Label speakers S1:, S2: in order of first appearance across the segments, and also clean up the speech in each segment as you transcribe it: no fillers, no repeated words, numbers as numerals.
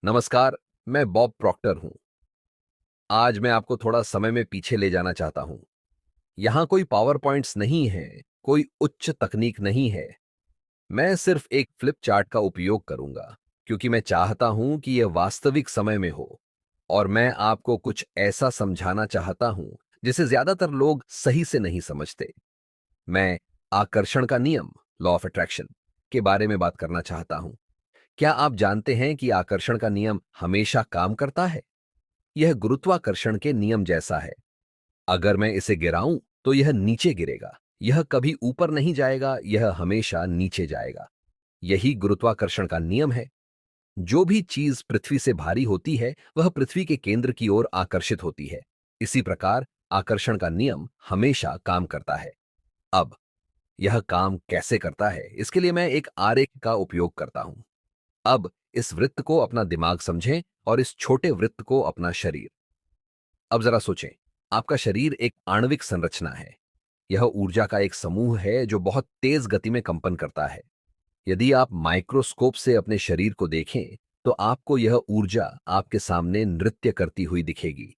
S1: नमस्कार, मैं Bob Procter हूं। आज मैं आपको थोड़ा समय में पीछे ले जाना चाहता हूं। यहां कोई पावर पॉइंट्स नहीं है, कोई उच्च तकनीक नहीं है। मैं सिर्फ एक फ्लिप चार्ट का उपयोग करूंगा, क्योंकि मैं चाहता हूं कि यह वास्तविक समय में हो और मैं आपको कुछ ऐसा समझाना चाहता हूं जिसे ज्यादातर लोग सही से नहीं समझते। मैं आकर्षण का नियम, लॉ ऑफ अट्रैक्शन, के बारे में बात करना चाहता हूं। क्या आप जानते हैं कि आकर्षण का नियम हमेशा काम करता है? यह गुरुत्वाकर्षण के नियम जैसा है। अगर मैं इसे गिराऊं तो यह नीचे गिरेगा। यह कभी ऊपर नहीं जाएगा, यह हमेशा नीचे जाएगा। यही गुरुत्वाकर्षण का नियम है। जो भी चीज पृथ्वी से भारी होती है वह पृथ्वी के केंद्र की ओर आकर्षित होती है। इसी प्रकार आकर्षण का नियम हमेशा काम करता है। अब यह काम कैसे करता है, इसके लिए मैं एक आरेख का उपयोग करता हूं। अब इस वृत्त को अपना दिमाग समझें और इस छोटे वृत्त को अपना शरीर। अब जरा सोचें, आपका शरीर एक आणविक संरचना है। यह ऊर्जा का एक समूह है जो बहुत तेज गति में कंपन करता है। यदि आप माइक्रोस्कोप से अपने शरीर को देखें तो आपको यह ऊर्जा आपके सामने नृत्य करती हुई दिखेगी।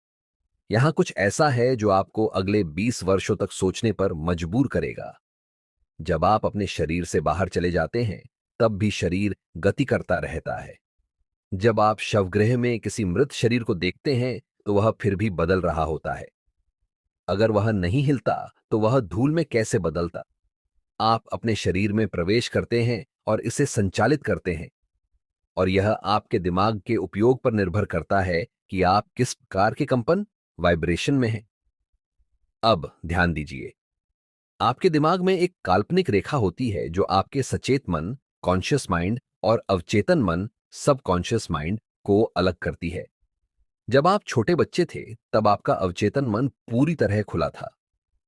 S1: यहां कुछ ऐसा है जो आपको अगले 20 वर्षों तक सोचने पर मजबूर करेगा। जब आप अपने शरीर से बाहर चले जाते हैं तब भी शरीर गति करता रहता है। जब आप शवगृह में किसी मृत शरीर को देखते हैं तो वह फिर भी बदल रहा होता है। अगर वह नहीं हिलता तो वह धूल में कैसे बदलता? आप अपने शरीर में प्रवेश करते हैं और इसे संचालित करते हैं, और यह आपके दिमाग के उपयोग पर निर्भर करता है कि आप किस प्रकार के कंपन, वाइब्रेशन में हैं। अब ध्यान दीजिए, आपके दिमाग में एक काल्पनिक रेखा होती है जो आपके सचेत मन, कॉन्शियस माइंड, और अवचेतन मन, सबकॉन्शियस माइंड, को अलग करती है। जब आप छोटे बच्चे थे तब आपका अवचेतन मन पूरी तरह खुला था।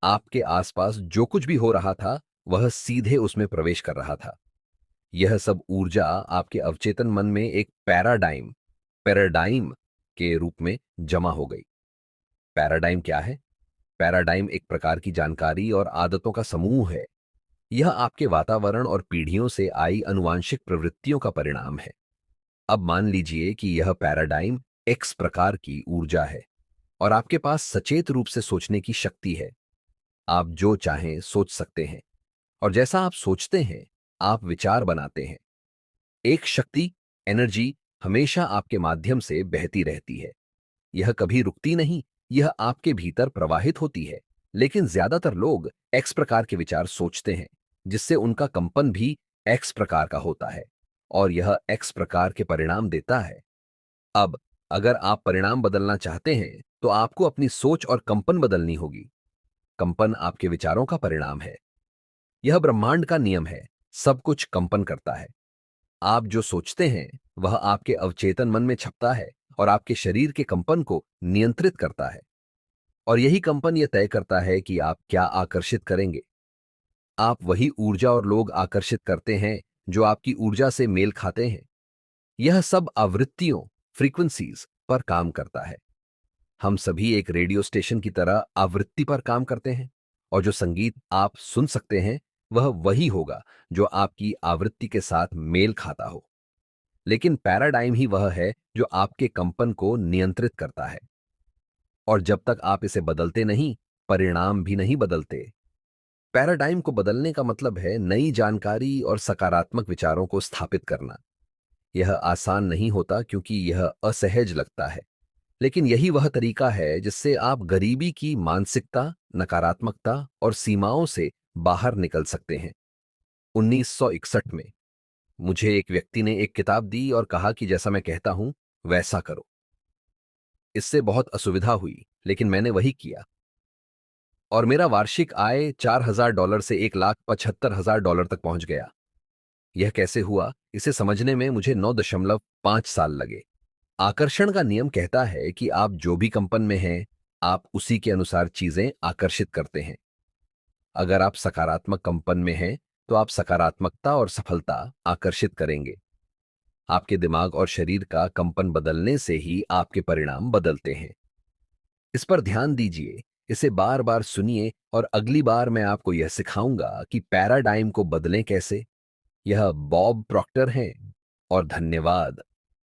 S1: आपके आसपास जो कुछ भी हो रहा था वह सीधे उसमें प्रवेश कर रहा था। यह सब ऊर्जा आपके अवचेतन मन में एक पैराडाइम पैराडाइम के रूप में जमा हो गई। पैराडाइम क्या है? पैराडाइम एक प्रकार की जानकारी और आदतों का समूह है। यह आपके वातावरण और पीढ़ियों से आई अनुवांशिक प्रवृत्तियों का परिणाम है। अब मान लीजिए कि यह पैराडाइम एक्स प्रकार की ऊर्जा है और आपके पास सचेत रूप से सोचने की शक्ति है। आप जो चाहें सोच सकते हैं, और जैसा आप सोचते हैं आप विचार बनाते हैं। एक शक्ति, एनर्जी, हमेशा आपके माध्यम से बहती रहती है। यह कभी रुकती नहीं, यह आपके भीतर प्रवाहित होती है। लेकिन ज्यादातर लोग एक्स प्रकार के विचार सोचते हैं, जिससे उनका कंपन भी एक्स प्रकार का होता है और यह एक्स प्रकार के परिणाम देता है। अब अगर आप परिणाम बदलना चाहते हैं तो आपको अपनी सोच और कंपन बदलनी होगी। कंपन आपके विचारों का परिणाम है। यह ब्रह्मांड का नियम है। सब कुछ कंपन करता है। आप जो सोचते हैं वह आपके अवचेतन मन में छपता है और आपके शरीर के कंपन को नियंत्रित करता है। और यही कंपन यह तय करता है कि आप क्या आकर्षित करेंगे। आप वही ऊर्जा और लोग आकर्षित करते हैं जो आपकी ऊर्जा से मेल खाते हैं। यह सब आवृत्तियों, फ्रीक्वेंसीज पर काम करता है। हम सभी एक रेडियो स्टेशन की तरह आवृत्ति पर काम करते हैं, और जो संगीत आप सुन सकते हैं वह वही होगा जो आपकी आवृत्ति के साथ मेल खाता हो। लेकिन पैराडाइम ही वह है जो आपके कंपन को नियंत्रित करता है। और जब तक आप इसे बदलते नहीं, परिणाम भी नहीं बदलते। पैराडाइम को बदलने का मतलब है नई जानकारी और सकारात्मक विचारों को स्थापित करना। यह आसान नहीं होता क्योंकि यह असहज लगता है, लेकिन यही वह तरीका है जिससे आप गरीबी की मानसिकता, नकारात्मकता और सीमाओं से बाहर निकल सकते हैं। 1961 में मुझे एक व्यक्ति ने एक किताब दी और कहा कि जैसा मैं कहता हूं वैसा करो। इससे बहुत असुविधा हुई, लेकिन मैंने वही किया और मेरा वार्षिक आय $4,000 से $1,75,000 तक पहुंच गया। यह कैसे हुआ, इसे समझने में मुझे 9.5 साल लगे। आकर्षण का नियम कहता है कि आप जो भी कंपन में हैं, आप उसी के अनुसार चीजें आकर्षित करते हैं। अगर आप सकारात्मक कंपन में हैं, तो आप सकारात्मकता और सफलता आकर्षित करेंगे। आपके दिमाग और शरीर का कंपन बदलने से ही आपके परिणाम बदलते हैं। इस पर ध्यान दीजिए, इसे बार बार सुनिए और अगली बार मैं आपको यह सिखाऊंगा कि पैराडाइम को बदलें कैसे। यह बॉब प्रॉक्टर हैं और धन्यवाद।